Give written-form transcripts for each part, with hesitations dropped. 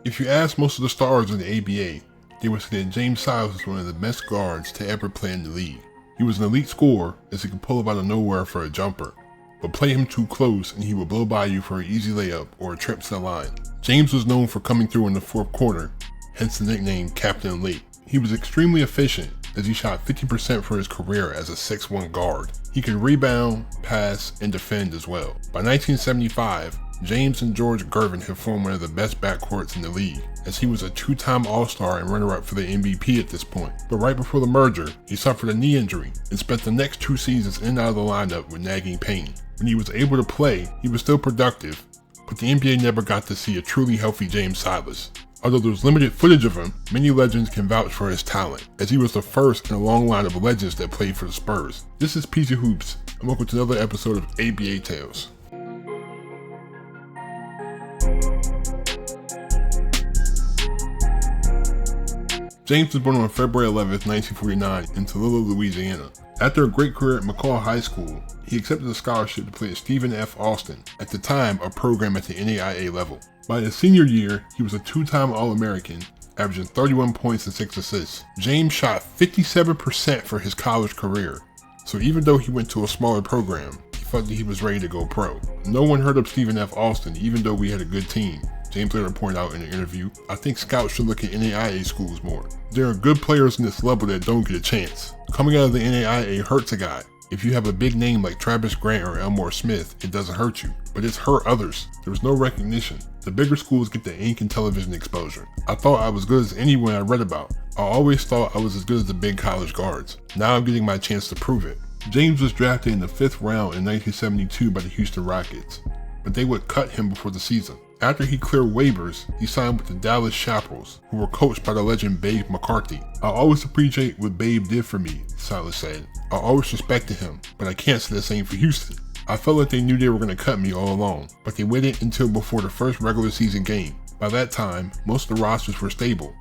If you ask most of the stars in the ABA, they would say that James Silas was one of the best guards to ever play in the league. He was an elite scorer as he could pull up out of nowhere for a jumper, but play him too close and he would blow by you for an easy layup or a trip to the line. James was known for coming through in the fourth quarter, hence the nickname Captain Late. He was extremely efficient as he shot 50% for his career as a 6'1" guard. He could rebound, pass, and defend as well. By 1975, James and George Gervin had formed one of the best backcourts in the league, as he was a two-time All-Star and runner-up for the MVP at this point. But right before the merger, he suffered a knee injury and spent the next 2 seasons in and out of the lineup with nagging pain. When he was able to play, he was still productive, but the NBA never got to see a truly healthy James Silas. Although there's limited footage of him, many legends can vouch for his talent, as he was the first in a long line of legends that played for the Spurs. This is PG Hoops, and welcome to another episode of ABA Tales. James was born on February 11th, 1949 in Tallulah, Louisiana. After a great career at McCall High School, he accepted a scholarship to play at Stephen F. Austin, at the time a program at the NAIA level. By his senior year, he was a 2-time All-American, averaging 31 points and 6 assists. James shot 57% for his college career, so even though he went to a smaller program, he felt that he was ready to go pro. No one heard of Stephen F. Austin, even though we had a good team. James later pointed out in an interview, "I think scouts should look at NAIA schools more. There are good players in this level that don't get a chance. Coming out of the NAIA hurts a guy. If you have a big name like Travis Grant or Elmore Smith, it doesn't hurt you, but it's hurt others. There's no recognition. The bigger schools get the ink and television exposure. I thought I was good as anyone I read about. I always thought I was as good as the big college guards. Now I'm getting my chance to prove it." James was drafted in the 5th round in 1972 by the Houston Rockets, but they would cut him before the season. After he cleared waivers, he signed with the Dallas Chaparrals, who were coached by the legend Babe McCarthy. "I always appreciate what Babe did for me," Silas said. "I always respected him, but I can't say the same for Houston. I felt like they knew they were going to cut me all along, but they waited until before the first regular season game. By that time, most of the rosters were stable.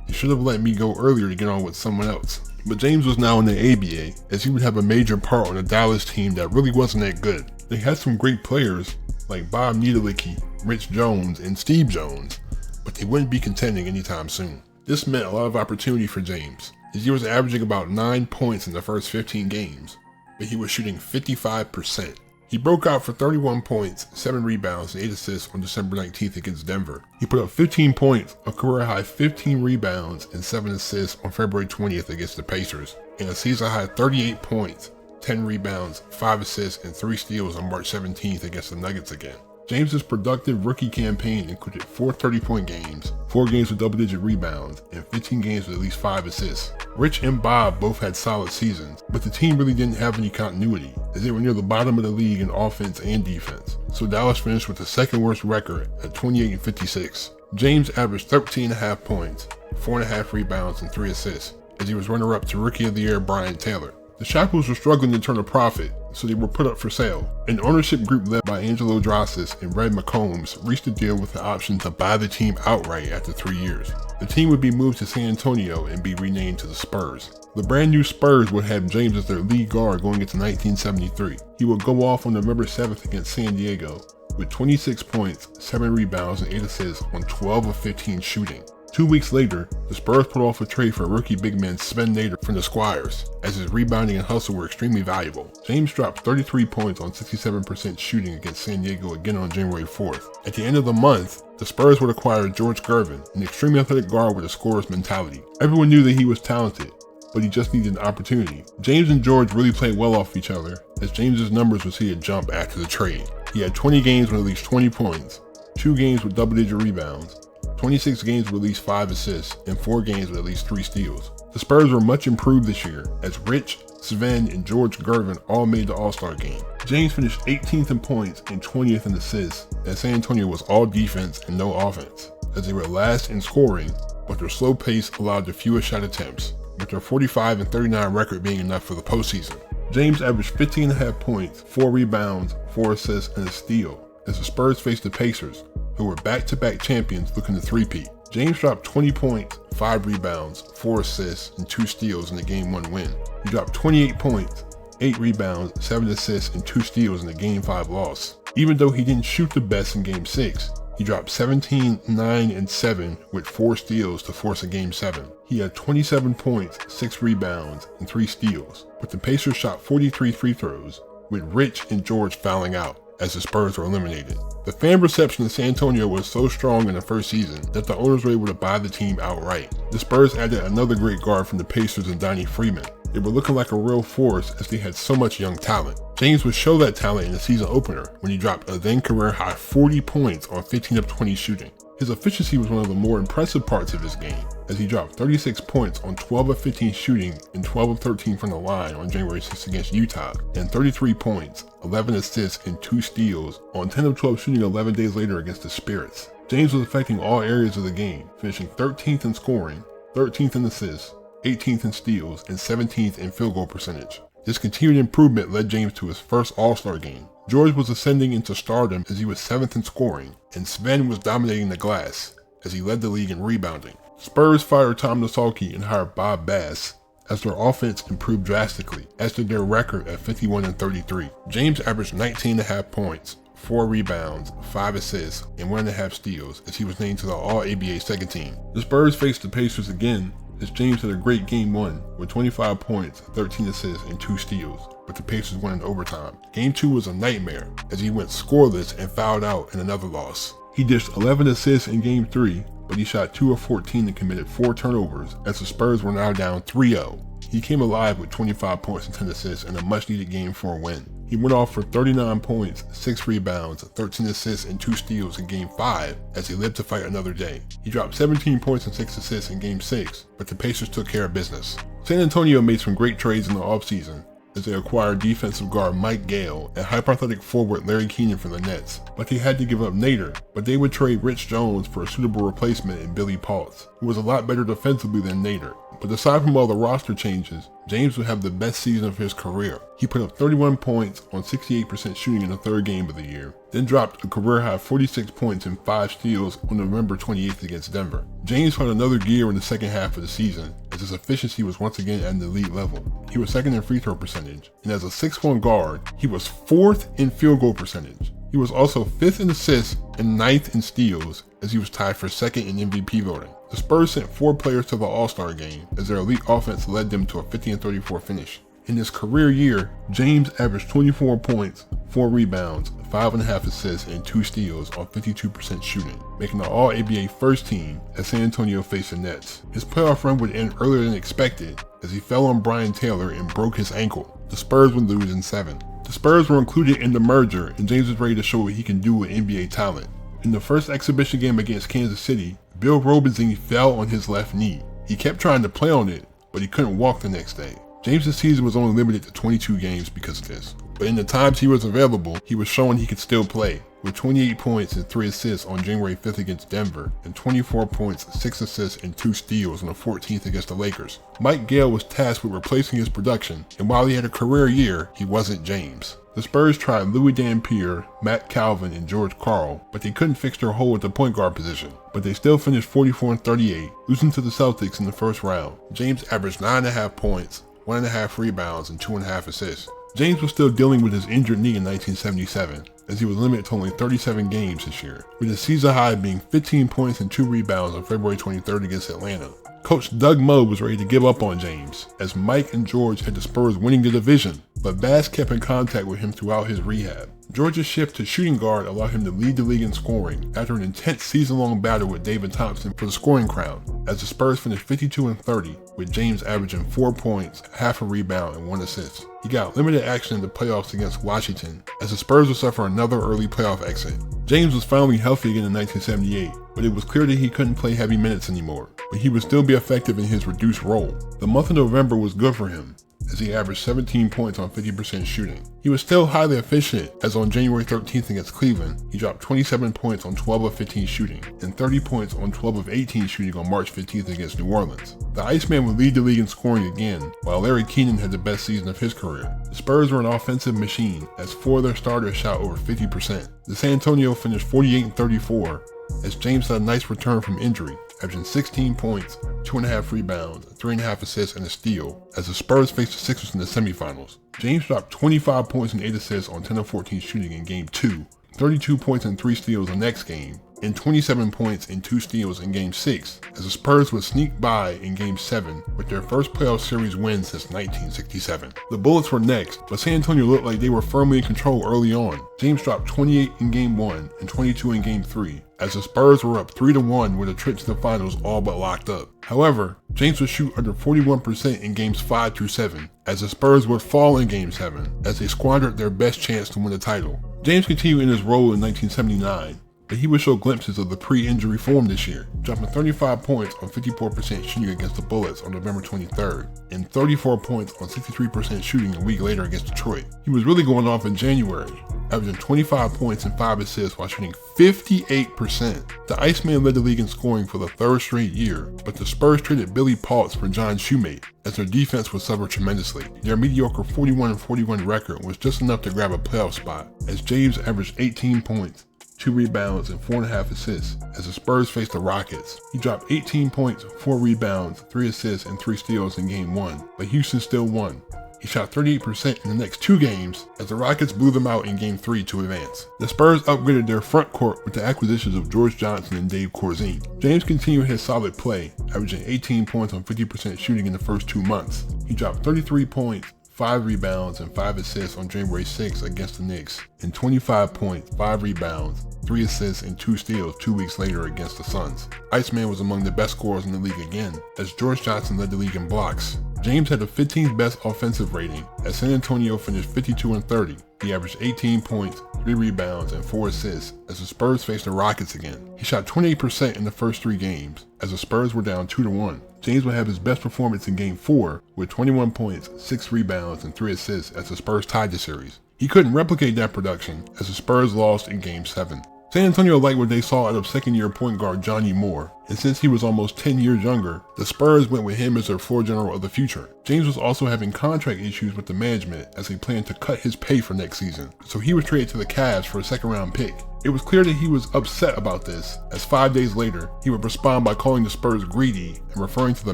They should have let me go earlier to get on with someone else." But James was now in the ABA, as he would have a major part on a Dallas team that really wasn't that good. They had some great players, like Bob Needlicki, Rich Jones, and Steve Jones, but they wouldn't be contending anytime soon. This meant a lot of opportunity for James, as he was averaging about 9 points in the first 15 games, but he was shooting 55%. He broke out for 31 points, 7 rebounds, and 8 assists on December 19th against Denver. He put up 15 points, a career-high 15 rebounds, and 7 assists on February 20th against the Pacers, and a season-high 38 points, 10 rebounds, 5 assists, and 3 steals on March 17th against the Nuggets again. James's productive rookie campaign included 4 30-point games, 4 games with double-digit rebounds, and 15 games with at least 5 assists. Rich and Bob both had solid seasons, but the team really didn't have any continuity, as they were near the bottom of the league in offense and defense. So Dallas finished with the second worst record at 28-56. James averaged 13.5 points, 4.5 rebounds, and 3 assists, as he was runner-up to Rookie of the Year Brian Taylor. The Chaparrals were struggling to turn a profit, so they were put up for sale. An ownership group led by Angelo Drossis and Red McCombs reached a deal with the option to buy the team outright after 3 years. The team would be moved to San Antonio and be renamed to the Spurs. The brand new Spurs would have James as their lead guard going into 1973. He would go off on November 7th against San Diego with 26 points, 7 rebounds, and 8 assists on 12 of 15 shooting. 2 weeks later, the Spurs put off a trade for rookie big man Sven Nader from the Squires, as his rebounding and hustle were extremely valuable. James dropped 33 points on 67% shooting against San Diego again on January 4th. At the end of the month, the Spurs would acquire George Gervin, an extremely athletic guard with a scorer's mentality. Everyone knew that he was talented, but he just needed an opportunity. James and George really played well off each other, as James's numbers would see a jump after the trade. He had 20 games with at least 20 points, 2 games with double-digit rebounds, 26 games with at least 5 assists, and 4 games with at least 3 steals. The Spurs were much improved this year, as Rich, Sven, and George Gervin all made the All-Star game. James finished 18th in points and 20th in assists, as San Antonio was all defense and no offense, as they were last in scoring, but their slow pace allowed the fewest shot attempts, with their 45 and 39 record being enough for the postseason. James averaged 15.5 points, 4 rebounds, 4 assists, and a steal, as the Spurs faced the Pacers, who were back-to-back champions looking to three-peat. James dropped 20 points, 5 rebounds, 4 assists, and 2 steals in the Game 1 win. He dropped 28 points, 8 rebounds, 7 assists, and 2 steals in the Game 5 loss. Even though he didn't shoot the best in Game 6, He dropped 17, 9, and 7 with 4 steals to force a Game 7. He had 27 points, 6 rebounds, and 3 steals, but the Pacers shot 43 free throws, with Rich and George fouling out as the Spurs were eliminated. The fan reception in San Antonio was so strong in the first season that the owners were able to buy the team outright. The Spurs added another great guard from the Pacers in Donnie Freeman. They were looking like a real force as they had so much young talent. James would show that talent in the season opener when he dropped a then career high 40 points on 15 of 20 shooting. His efficiency was one of the more impressive parts of his game, as he dropped 36 points on 12 of 15 shooting and 12 of 13 from the line on January 6th against Utah, and 33 points, 11 assists, and 2 steals on 10 of 12 shooting 11 days later against the Spirits. James was affecting all areas of the game, finishing 13th in scoring, 13th in assists, 18th in steals, and 17th in field goal percentage. This continued improvement led James to his first All-Star game. George was ascending into stardom as he was 7th in scoring, and Sven was dominating the glass as he led the league in rebounding. Spurs fired Tom Nasalki and hired Bob Bass as their offense improved drastically, as did their record at 51 and 33. James averaged 19.5 points, 4 rebounds, 5 assists, and 1.5 steals as he was named to the All-ABA second team. The Spurs faced the Pacers again as James had a great Game 1 with 25 points, 13 assists, and 2 steals, but the Pacers won in overtime. Game 2 was a nightmare as he went scoreless and fouled out in another loss. He dished 11 assists in Game 3, but he shot 2 of 14 and committed 4 turnovers as the Spurs were now down 3-0. He came alive with 25 points and 10 assists in a much-needed Game 4 win. He went off for 39 points, 6 rebounds, 13 assists, and 2 steals in Game 5 as he lived to fight another day. He dropped 17 points and 6 assists in Game 6, but the Pacers took care of business. San Antonio made some great trades in the offseason as they acquired defensive guard Mike Gale and hyper-athletic forward Larry Keenan from the Nets, but they had to give up Nader, but they would trade Rich Jones for a suitable replacement in Billy Paultz, who was a lot better defensively than Nader. But aside from all the roster changes, James would have the best season of his career. He put up 31 points on 68% shooting in the third game of the year, then dropped a career-high 46 points and 5 steals on November 28th against Denver. James found another gear in the second half of the season, as his efficiency was once again at an elite level. He was second in free throw percentage, and as a 6'1" guard, he was 4th in field goal percentage. He was also 5th in assists and 9th in steals, as he was tied for 2nd in MVP voting. The Spurs sent 4 players to the All-Star game, as their elite offense led them to a 50-34 finish. In his career year, James averaged 24 points, 4 rebounds, 5.5 assists, and 2 steals on 52% shooting, making the All-ABA first team as San Antonio faced the Nets. His playoff run would end earlier than expected as he fell on Brian Taylor and broke his ankle. The Spurs would lose in 7. The Spurs were included in the merger, and James was ready to show what he can do with NBA talent. In the first exhibition game against Kansas City, Bill Robinson fell on his left knee. He kept trying to play on it, but he couldn't walk the next day. James' season was only limited to 22 games because of this, but in the times he was available, he was showing he could still play, with 28 points and 3 assists on January 5th against Denver, and 24 points, 6 assists, and 2 steals on the 14th against the Lakers. Mike Gale was tasked with replacing his production, and while he had a career year, he wasn't James. The Spurs tried Louis Dampier, Matt Calvin, and George Karl, but they couldn't fix their hole at the point guard position. But they still finished 44 and 38, losing to the Celtics in the first round. James averaged 9.5 points, 1.5 rebounds, and 2.5 assists. James was still dealing with his injured knee in 1977, as he was limited to only 37 games this year, with his season high being 15 points and 2 rebounds on February 23rd against Atlanta. Coach Doug Moe was ready to give up on James, as Mike and George had the Spurs winning the division, but Bass kept in contact with him throughout his rehab. George's shift to shooting guard allowed him to lead the league in scoring after an intense season-long battle with David Thompson for the scoring crown, as the Spurs finished 52 and 30, with James averaging 4 points, half a rebound, and 1 assist. He got limited action in the playoffs against Washington, as the Spurs would suffer another early playoff exit. James was finally healthy again in 1978, but it was clear that he couldn't play heavy minutes anymore, but he would still be effective in his reduced role. The month of November was good for him, as he averaged 17 points on 50% shooting. He was still highly efficient, as on January 13th against Cleveland, he dropped 27 points on 12 of 15 shooting, and 30 points on 12 of 18 shooting on March 15th against New Orleans. The Iceman would lead the league in scoring again, while Larry Keenan had the best season of his career. The Spurs were an offensive machine, as 4 of their starters shot over 50%. The San Antonio finished 48 and 34, as James had a nice return from injury, averaging 16 points, 2.5 rebounds, 3.5 assists, and a steal, as the Spurs faced the Sixers in the semifinals. James dropped 25 points and 8 assists on 10 of 14 shooting in Game 2, 32 points and 3 steals the next game, and 27 points and 2 steals in Game 6, as the Spurs would sneak by in Game 7 with their first playoff series win since 1967. The Bullets were next, but San Antonio looked like they were firmly in control early on. James dropped 28 in Game 1 and 22 in Game 3, as the Spurs were up 3-1 with a trip to the finals all but locked up. However, James would shoot under 41% in Games 5 through 7, as the Spurs would fall in Game 7, as they squandered their best chance to win the title. James continued in his role in 1979, but he would show glimpses of the pre-injury form this year, dropping 35 points on 54% shooting against the Bullets on November 23rd, and 34 points on 63% shooting a week later against Detroit. He was really going off in January, averaging 25 points and 5 assists while shooting 58%. The Iceman led the league in scoring for the third straight year, but the Spurs traded Billy Paultz for John Shoemate, as their defense would suffer tremendously. Their mediocre 41-41 record was just enough to grab a playoff spot, as James averaged 18 points, 2 rebounds, and 4.5 assists as the Spurs faced the Rockets. He dropped 18 points, 4 rebounds, 3 assists, and 3 steals in Game 1, but Houston still won. He shot 38% in the next 2 games as the Rockets blew them out in Game 3 to advance. The Spurs upgraded their front court with the acquisitions of George Johnson and Dave Corzine. James continued his solid play, averaging 18 points on 50% shooting in the first 2 months. He dropped 33 points, 5 rebounds, and 5 assists on January 6 against the Knicks, and 25 points, 5 rebounds, 3 assists, and 2 steals 2 weeks later against the Suns. Iceman was among the best scorers in the league again, as George Johnson led the league in blocks. James had the 15th best offensive rating, as San Antonio finished 52-30. He averaged 18 points, 3 rebounds, and 4 assists as the Spurs faced the Rockets again. He shot 28% in the first 3 games, as the Spurs were down 2-1. James would have his best performance in Game 4 with 21 points, 6 rebounds, and 3 assists as the Spurs tied the series. He couldn't replicate that production as the Spurs lost in Game 7. San Antonio liked what they saw out of second-year point guard Johnny Moore, and since he was almost 10 years younger, the Spurs went with him as their floor general of the future. James was also having contract issues with the management as they planned to cut his pay for next season, so he was traded to the Cavs for a second-round pick. It was clear that he was upset about this, as 5 days later, he would respond by calling the Spurs greedy and referring to the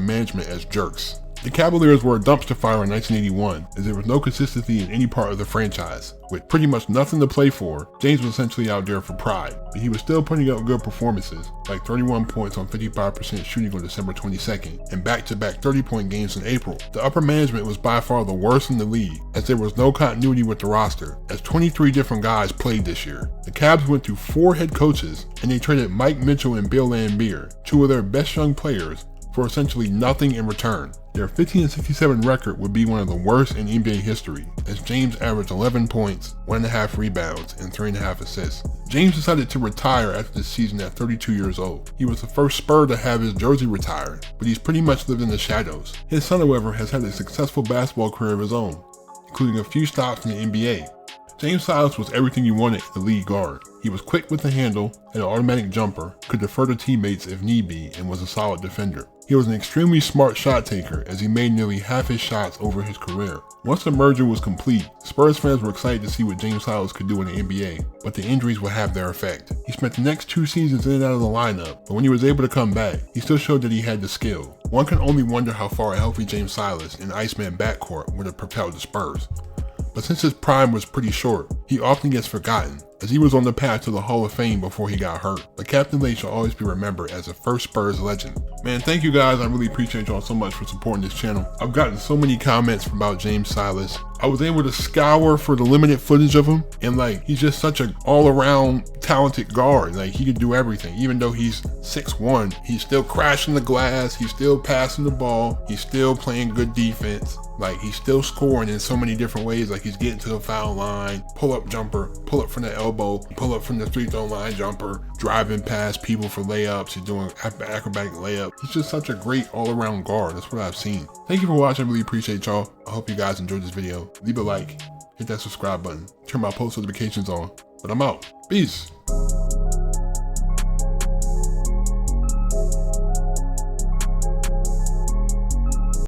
management as jerks. The Cavaliers were a dumpster fire in 1981, as there was no consistency in any part of the franchise. With pretty much nothing to play for, James was essentially out there for pride, but he was still putting up good performances, like 31 points on 55% shooting on December 22nd, and back-to-back 30-point games in April. The upper management was by far the worst in the league, as there was no continuity with the roster, as 23 different guys played this year. The Cavs went through 4 head coaches, and they traded Mike Mitchell and Bill Laimbeer, 2 of their best young players, for essentially nothing in return. Their 15-67 record would be one of the worst in NBA history, as James averaged 11 points, 1.5 rebounds, and 3.5 assists. James decided to retire after the season at 32 years old. He was the first Spur to have his jersey retired, but he's pretty much lived in the shadows. His son, however, has had a successful basketball career of his own, including a few stops in the NBA. James Silas was everything you wanted in the lead guard. He was quick with the handle, had an automatic jumper, could defer to teammates if need be, and was a solid defender. He was an extremely smart shot taker, as he made nearly half his shots over his career. Once the merger was complete, Spurs fans were excited to see what James Silas could do in the NBA, but the injuries would have their effect. He spent the next 2 seasons in and out of the lineup, but when he was able to come back, he still showed that he had the skill. One can only wonder how far a healthy James Silas and Iceman backcourt would have propelled the Spurs. But since his prime was pretty short, he often gets forgotten, as he was on the path to the Hall of Fame before he got hurt. But Captain Lay shall always be remembered as a first Spurs legend. Man, thank you guys. I really appreciate y'all so much for supporting this channel. I've gotten so many comments about James Silas. I was able to scour for the limited footage of him, and like, he's just such an all-around talented guard. Like, he can do everything. Even though he's 6'1", he's still crashing the glass, he's still passing the ball, he's still playing good defense. Like, he's still scoring in so many different ways. Like, he's getting to the foul line, pull-up jumper, pull up from the elbow, pull up from the free-throw line jumper, driving past people for layups, he's doing acrobatic layup. He's just such a great all-around guard. That's what I've seen. Thank you for watching. I really appreciate y'all. I hope you guys enjoyed this video. Leave a like, hit that subscribe button, turn my post notifications on. But I'm out. Peace.